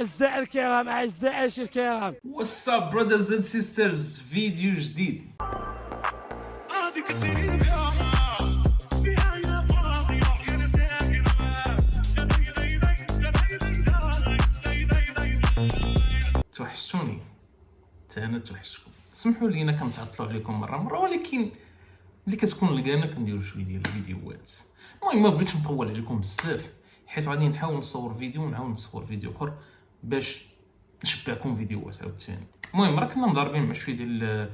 أعزائي الكرام، أعزائي الكرام، What's up brothers and sisters؟ فيديو جديد. توحشتوني حتى انا توحشتكم. سمحوا لينا كنتعطلوا عليكم مره ولكن ملي كتكون لقانا كنديروا شويه ديال الفيديوهات. المهم ما بغيتش نطول عليكم بزاف حيت غادي نحاول نصور فيديو ونعاود نصور فيديو اخر باش نشبعكم فيديوهات عاوتاني. المهم راه كنا مضاربين مع شويه ديال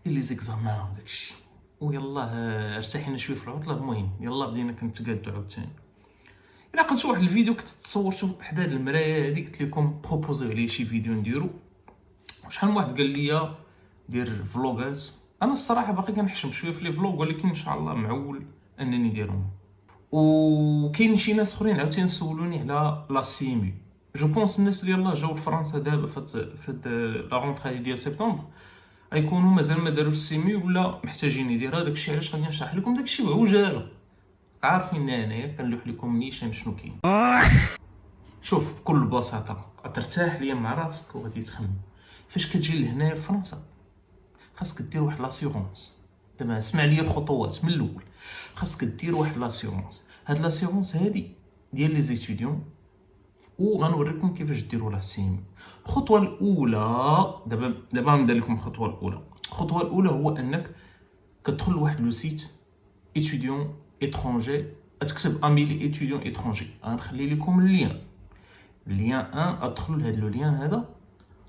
لي زيكزامان وداكشي ويلاه ارتاحينا شويه في العطله. المهم يلا بدينا كنتقادوا عاوتاني. الا لقيت واحد الفيديو كنت تصورته حدا المرايه هذه قلت لكم بروبوزيو عليه شي فيديو نديرو. شحال من واحد قال لي دير فلوغات. انا الصراحه باقي كنحشم شويه في لي فلوغ ولكن ان شاء الله معول انني نديرهم. وكاين شي ناس اخرين عاوتاني سولوني على لا سيمي. جو بونس الناس اللي يلاه جاو لفرنسا دابا فهاد لا رونطري ديال سبتمبر غيكونوا مازال ما داروش السيمي ولا محتاجين يديرها. داكشي علاش غادي نشرح لكم داكشي بعجاله. عارفين انايا كنلوح لكم نيشان شنو كاين. شوف بكل بساطه ترتاح ليا مع راسك وغادي تخمم فاش كتجي لهنايا لفرنسا خاصك دير واحد لاسيغونس. دابا اسمع ليا الخطوات من الاول. خاصك دير واحد لاسيغونس. هاد لاسيغونس هادي ديال لي زيتيديون وغنوريكم كيفاش ديروا لا سيمي. الخطوه الاولى دابا غندير لكم الخطوه الاولى. الخطوه الاولى هو انك كتدخل لواحد لو سيت étudiant étranger. تكتب اميلي étudiant étranger. غنخلي لكم اللين 1. ادخلوا لهذا لو لين هذا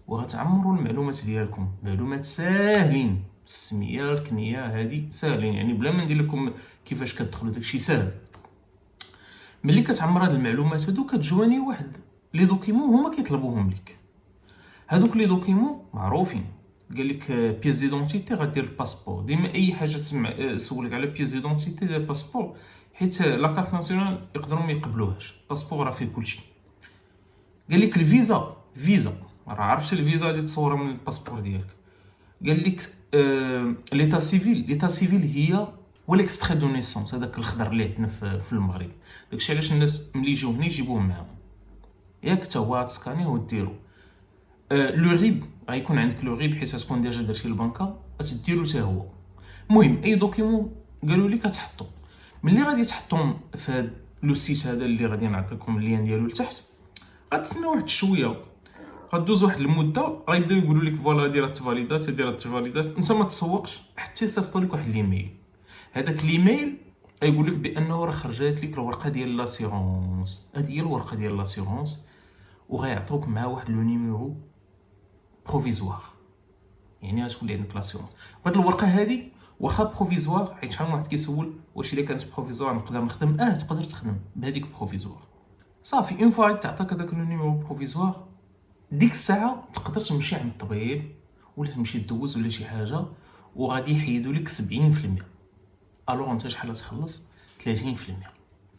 وغتعمروا المعلومات ديالكم. معلومات ساهلين، السميه الكنيه هذه ساهلين يعني بلا ما ندير لكم كيفاش كتدخلوا داكشي ساهل. ملي كتعمر هاد المعلومات هادو كتجواني واحد لي دوكيمون هما كيطلبوهم لك. هادوك لي دوكيمون معروفين. قال لك بيز ديدونتيتي غدير الباسبور. ديما اي حاجه سولك على بيز ديدونتيتي ديال الباسبور حيت لا كارت ناسيونال يقدروا ما يقبلوهاش. الباسبور راه فيه كلشي. قال لك الفيزا راه عرفتي الفيزا اللي تصورها من الباسبور ديالك. قال لك ليتا سيفيل هي والاكستري دو نيسونس هذاك الخضر اللي عندنا في المغرب. داكشي علاش الناس ملي يجيو هنا يجيبوه معاهم ياك حتى هو تسكانيه وديرو. لو غيب غيكون عندك لو غيب حيت غتكون ديجا درتي البنكه غتديرو حتى هو. المهم اي دوكيمون قالوا لي كتحطو ملي غادي تحطهم في هذا لو سيت هذا اللي غادي نعطيكم اللين ديالو لتحت. غتسناو واحد شويه غدوز واحد المده غيبداو يقولوا لك فوالا دير التفاليدات انت ما تسوقش حتى يصيفطوا لك واحد الايميل. هذاك الايميل غيقول لك بانه راه خرجات لك الورقه ديال لاسيغونس. هذه هي الورقه ديال لاسيغونس وغيعطوك مع واحد لو نيميرو بروفيزوار. يعني غتولي عندك لاسيغونس. هاد الورقه هذه واخا بروفيزوار حيت شحال من واحد كيسول واش الا كانت بروفيزوار نقدر نخدم. تقدر تخدم بهذيك بروفيزوار صافي. اون فوا تعطاك هذاك لو نيميرو بروفيزوار ديك الساعه تقدر تمشي عند الطبيب ولا تمشي تدوز ولا شي حاجه وغادي يحيدوا لك 70%. الوغ انت شحال غتخلص 30%.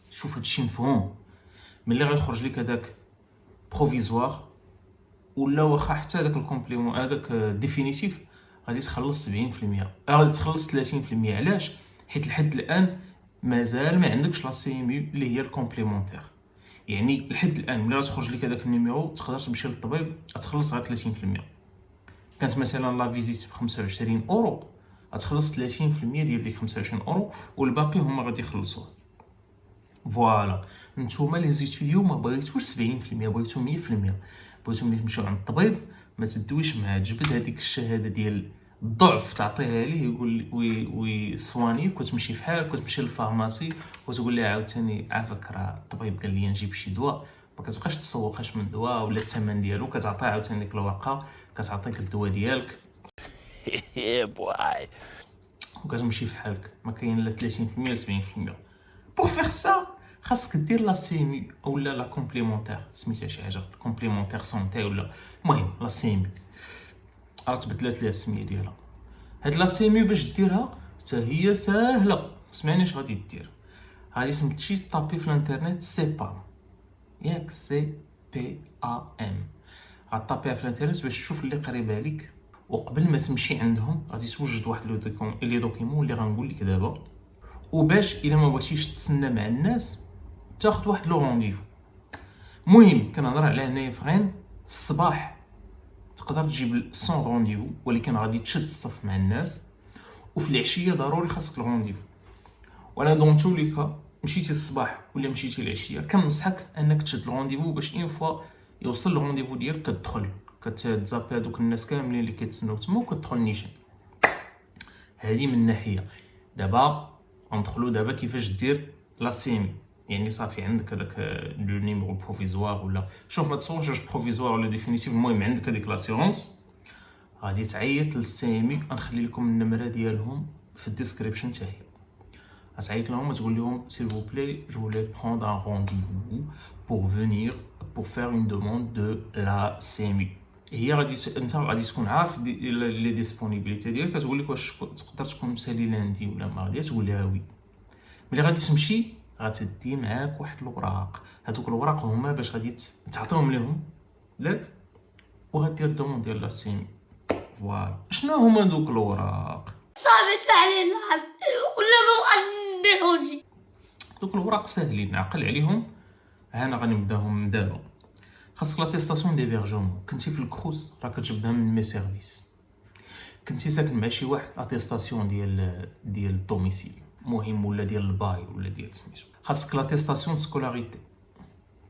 شوف هادشي مفهوم. ملي غيخرج لك هذاك بروفيزوار ولا واخا حتى هذاك الكومبليمون هذاك ديفينيتيف غادي تخلص 70%. غادي تخلص 30%. علاش؟ حيت لحد الان مازال ما عندكش لا سيمي اللي هي الكومبليمونتير. يعني لحد الان ملي غتخرج لك هذاك النيميرو تقدر تمشي للطبيب غتخلص غير 30%. كانت مثلا لا فيزيت ب 25 اورو غتخلص 30% ديال ديك 25 اورو والباقي هما غادي يخلصوه. فوالا نتوما لي زيتيديو ما بغيتوش 70%، بغيتو 100%. بغيتو ملي تمشيو عند الطبيب ما تدويش معاه تجبد هذيك الشهاده ديال الضعف تعطيها ليه يقول ويصوانيك وتمشي في حالك وتمشي للفارماسي وتقول ليه عاوتاني عافاك راه الطبيب قال لي نجيب شي دواء. ما كتبقاش تسوقاش من دواء ولا الثمن ديالو. كتعطيه عاوتاني ديك الورقه كتعطيك الدواء ديالك وكتمشي في حالك. ما كاين لا 30% لا 70%. بوغ فيغ سا خاصك دير لا سيمي اولا لا كومبليمونتير سميتها شي حاجه كومبليمونتير سونتي ولا المهم لا سيمي راه تبدلات ليها السميه ديالها. هاد لا سيمي باش ديرها حتى هي ساهله. سمعني اش غادي دير. غادي تمشي طابي في الانترنت سيبام ياك سي بي ا ام. غطابيها في الانترنت باش تشوف اللي قريبه عليك وقبل ما تمشي عندهم غادي توجد واحد لي دوكيمون اللي غنقول لك دابا. وباش الا ما بغيتيش تسنى مع الناس تاخذ واحد لو رونديفو. المهم كنهضر على هنايا فغين الصباح تقدر تجيب سون رونديفو، ولكن غادي تشد الصف مع الناس، وفي العشيه ضروري خاصك الرونديفو. وانا دون تو لي كا مشيتي الصباح ولا مشيتي العشيه كنصحك انك تشد الرونديفو باش اون فوا يوصل الرونديفو ديالك كتدخل كتزابي هذوك الناس كاملين اللي كيتسناو تما وكتدخل نيشان. هذه من ناحيه. دابا غندخلوا دابا كيفاش دير لا سيمي، يعني صافي عندك هذاك لو نيميرو بروفيزوار ولا شوف ما تصورش واش بروفيزوار ولا ديفينيتيف، المهم عندك هذيك لاسيورونس غادي تعيط للسيمي. غنخلي لكم النمره ديالهم في الديسكريبشن حتى هي. غتعيط لهم وتقول لهم s'il vous plaît je voulais prendre un rendez-vous pour venir pour faire une demande de la CMU. هي غادي انت غادي تكون عارف لي ديسپونيبيليتي ديالك، كتقول لك واش تقدر تكون مسالي لاندي ولا ما غادي تقول لها وي. ملي غادي تمشي غتدي معاك واحد الوراق، هذوك الوراق هما باش غادي تعطيهم لهم ياك وغدير دوموند ديال لا سيمي. فوالا شنو هما دوك الوراق؟ صافي استعلي اللعب ولا ما بقاش نديرهمش. دوك الوراق ساهلين عقل عليهم. انا غنبداهم من دابا. خاصك لاتيستاسيون ديبيرجمون. كنتي في الكروس راه كتجبدها من مي سيرفيس. كنتي ساكن مع شي واحد اتيستاسيون ديال الدوميسيل مهم، ولا ديال الباي ولا ديال سميتو. خاصك لاتيستاسيون سكولاريتي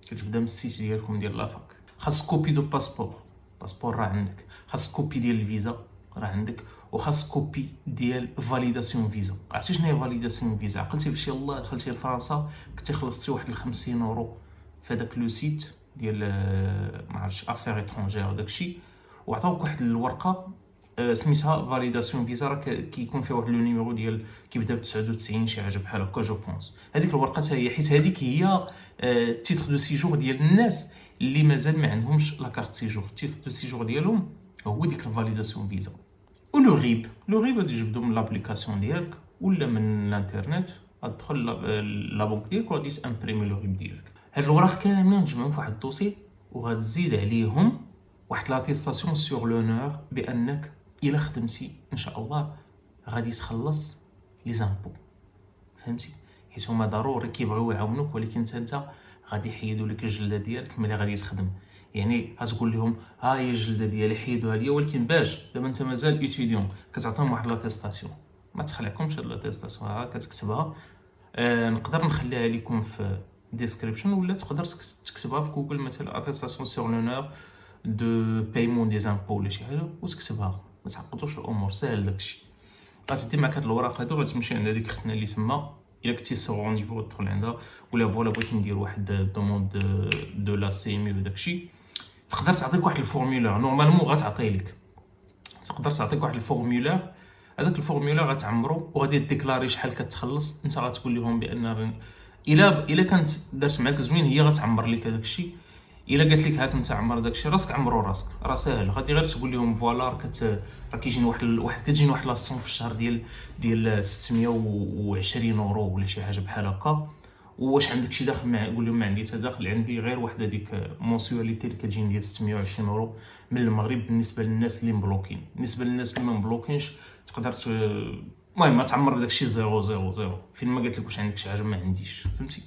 كتبدا من السيت ديالكم ديال لافاك. خاصك كوبي دو باسبور راه عندك. خاصك كوبي ديال الفيزا راه عندك. وخاص كوبي ديال فاليداسيون فيزا. عرفتي شنو هي فاليداسيون فيزا؟ عقلتي فشي الله دخلتي لفرنسا كنتي خلصتي واحد 50 اورو في هذاك لو سيت ديال ما عرفتش افير اترونجير داكشي، وعطاوك واحد الورقه سميتها فاليداسيون فيزا، راه كيكون فيها واحد لو نيميرو ديال كيبدا ب 99 شي حاجه بحال هكا جو بونس. هذيك الورقه حتى هي، حيت هذيك هي تيتر دو سيجور ديال الناس اللي مازال ما عندهمش لا كارت سيجور. تيتر دو سيجور ديالهم هو ديك الفاليداسيون فيزا. ولو غيب غادي تجبدو من لابليكاسيون ديالك ولا من الانترنت، غتدخل لا بنك ديالك وغادي تامبريمي لو غيب ديالك. هاد الوراق كاملين تجمعهم في واحد الدوسي وغتزيد عليهم واحد لاتيستاسيون سور لونور بانك الا خدمتي ان شاء الله غادي تخلص لي زامبو. فهمتي؟ حيت هما ضروري كيبغيو يعاونوك، ولكن انت غادي يحيدوا لك الجلده ديالك ملي غادي تخدم. يعني غتقول لهم ها هي الجلده ديالي حيدوها ليا، ولكن باش دابا انت مازال ايتيديون كتعطيهم واحد لاتيستاسيون. ما تخلعكمش هاد لاتيستاسيون، ها كتكتبها. نقدر نخليها لكم في ديسكريبشن، ولا تقدر تكتبها في جوجل مثلا اتيستاسيون سور لونور دو بايمون دي زامبو ولا شي حاجه وتكتبها. ما تعقدوش الامور، ساهل داكشي. غتدي معاك هاد الوراق هادو غتمشي عند هذيك اختنا اللي تما الا كنتي سور نيفو تدخل عندها، ولا فوالا بغيت ندير واحد دوموند دو لا سيمي وداكشي. تقدر تعطيك واحد الفورمولير نورمالمون غتعطي لك، تقدر تعطيك واحد الفورمولير. هذاك الفورمولير غتعمرو وغادي ديكلاري شحال كتخلص. انت غتقول لهم بان الا كانت دارت معاك زوين هي غتعمر لك هذاك الشيء. الا قالت لك هاك انت عمر داك الشيء راسك عمرو راسك، راه ساهل. غادي غير تقول لهم فوالا راه كيجيني كتجيني واحد لاستون في الشهر ديال 620 اورو ولا شي حاجه بحال هكا. واش عندك شي داخل؟ مع قول لهم ما عندي حتى داخل، عندي غير واحد هذيك مونسيواليتي اللي كتجيني ديال 620 اورو من المغرب بالنسبه للناس اللي مبلوكين. بالنسبه للناس اللي ما مبلوكينش تقدر المهم ما تعمر داك الشيء 000 فين ما قالت لك واش عندك شي حاجه ما عنديش. فهمتي؟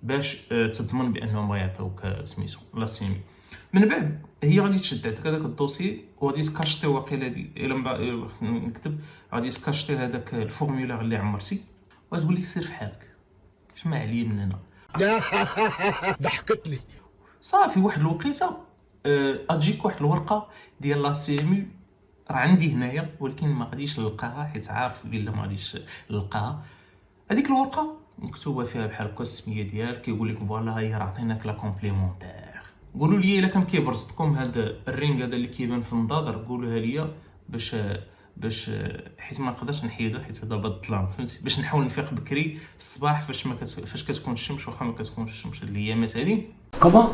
باش تضمن بانهم غيعطيوك سميتو لا سيمي. من بعد هي غادي تشد عندك هذاك الدوسي وغادي تكاشطي واقيلا الا نكتب غادي تكاشطي هذاك الفورمولير اللي عمرتي وتقول لك سير في حالك شما عليا من هنا. ضحكتني. صافي واحد الوقيته اجيك واحد الورقه ديال لا سيمي راه عندي هنايا، ولكن ما غاديش نلقاها حيت عارف بلا ما غاديش نلقاها. هذيك الورقه مكتوبه فيها بحال هكا السميه ديالك، كيقول لك فوالا هي راه عطيناك لا كومبليمونتير. قولوا لي الا كان كيبرزكم هذا الرينغ هذا اللي كيبان في النظاظر قولوها لي باش حيت ما نقدرش نحيدو حيت دابا الظلام. فهمتي؟ باش نحاول نفيق بكري الصباح فاش كتكون الشمس، واخا ما كتكونش الشمس هاد الايامات هادي. كومون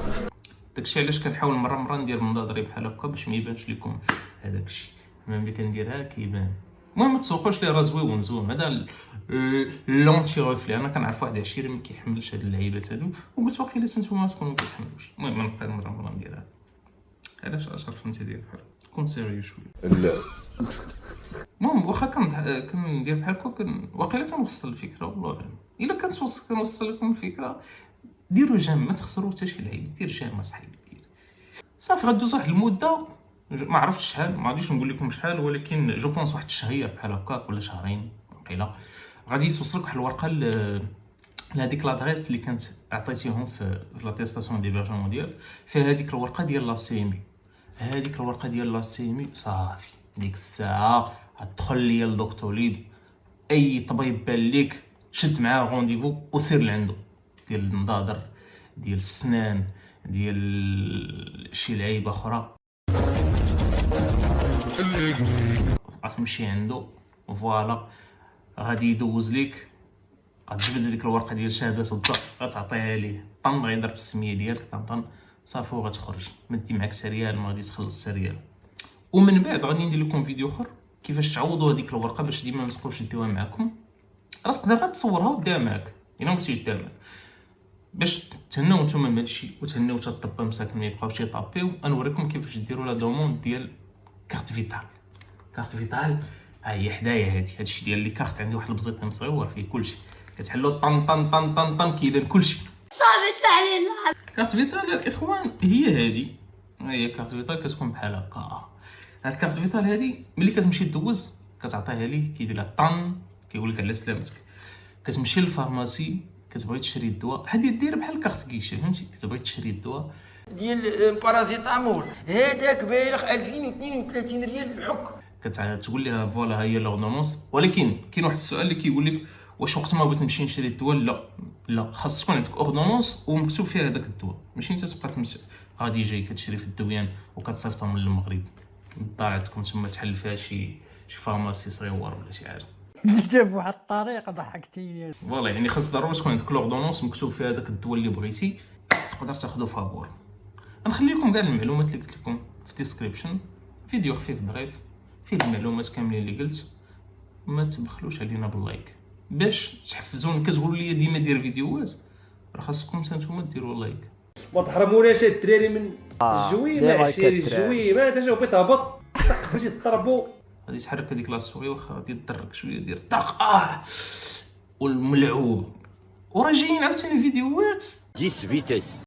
داكشي علاش كنحاول مره ندير منظري بحال هكا باش ما يبانش لكم هذاك الشيء. ملي كنديرها كيبان. المهم ما تسوقوش لي راه زوين هذا لونتي روفلي. انا كنعرف واحد 20 ما كيحملش هاد اللعيبات هادو، وقلت واقيلا نتوما تكونوا كتحملوش. المهم نبقى مره نديرها. علاش اشرف انت دير بحال كون سيريو شويه. لا المهم واخا كندير بحال هكا واقيلا كنوصل الفكره والله اعلم. الا كنوصل لكم الفكره ديروا جيم، ما تخسروا حتى شي لعيب، دير جيم اصاحبي دير. صافي غدوز واحد المده ما عرفتش شحال، ما غاديش نقول لكم شحال، ولكن جو بونس واحد الشهر بحال هكاك ولا شهرين وقيلا غادي توصلك واحد الورقه لهاديك لادريس اللي كانت عطيتيهم في لاتيستاسيون ديبيرجمون ديالك، فيها هذيك الورقه ديال لا سي ام. هذيك الورقه ديال لا سي ام صافي ديك الساعه غتدخل ليا لدكتور ليب، اي طبيب بان ليك شد معاه رونديفو وسير لعندو، ديال النظاظر ديال السنان ديال شي لعيبه اخرى، غتمشي عندو فوالا غادي يدوز ليك، غتجبد هذيك الورقه ديال شهاده الضبط غتعطيها ليه، طن غيضرب السميه ديالك طن صافي وغتخرج، ما دي معاك حتى ريال، ما غاديش تخلص حتى ريال. ومن بعد غادي ندير لكم فيديو اخر كيفاش تعوضوا هذيك الورقه باش ديما ما تبقاوش ديوها معاكم. راه تقدر غير تصورها وديها معاك الا ما بغيتيش دير معاك، باش تهناو نتوما من هادشي وتهناو حتى الطبا مساكن ما يبقاوش يطابيو. نوريكم كيفاش ديروا لا دوموند ديال كارت فيتال. كارت فيتال ها هي حدايا، هادشي ديال لي كارت عندي واحد البزيط مصور فيه كلشي، كتحلو طن طن طن طن طن كيبان كلشي. صافي اسمح لي نلعب. كارت فيتال الاخوان هي هادي، هي كارت فيتال كتكون بحال هكا. هاد كارت فيتال هادي ملي كتمشي دوز كتعطيها ليه كيدير لها طن كيقول لك على سلامتك. كتمشي للفارماسي كتبغي تشري الدواء، هادي دايره بحال كارت كيشي فهمتي، كتبغي تشري الدواء ديال بارازيتامول هذاك بايلخ 2032 ريال الحك. كتقول لها فوالا ها هي لوردونونس. ولكن كاين واحد السؤال اللي كيقول لك واش وقت ما بغيت نمشي نشري الدواء لا خاص تكون عندك اوردونونس ومكتوب فيها هذاك الدواء، ماشي انت تبقى تمشي غادي جاي كتشري في الدويان وكتصيفطهم من المغرب الدار عندكم تما تحل فيها شي فارماسي صغيور ولا شي حاجه. جاب بواحد الطريقه ضحكتيني. فوالا يعني خاص ضروري تكون عندك لوردونونس مكتوب فيها هذاك الدواء اللي بغيتي تقدر تاخذو فابور. غنخلي لكم كاع المعلومات اللي قلت لكم في الديسكريبشن، فيديو خفيف ظريف فيه المعلومات كاملين اللي قلت. ما تبخلوش علينا باللايك باش تحفزوني، كتقولوا لي ديما دير فيديوهات، راه خاصكم نتوما ديروا اللايك. ما تحرموناش الدراري من الجويمه ديما عشيري كتراب. الجويمه انت جاوبي تهبط بغيتي تضربوا. غادي تحرك هذيك لاسوغي واخا غادي تدرك شويه دير طاق والملعوب. وراه جايين عاوتاني فيديوهات 10 vitesses.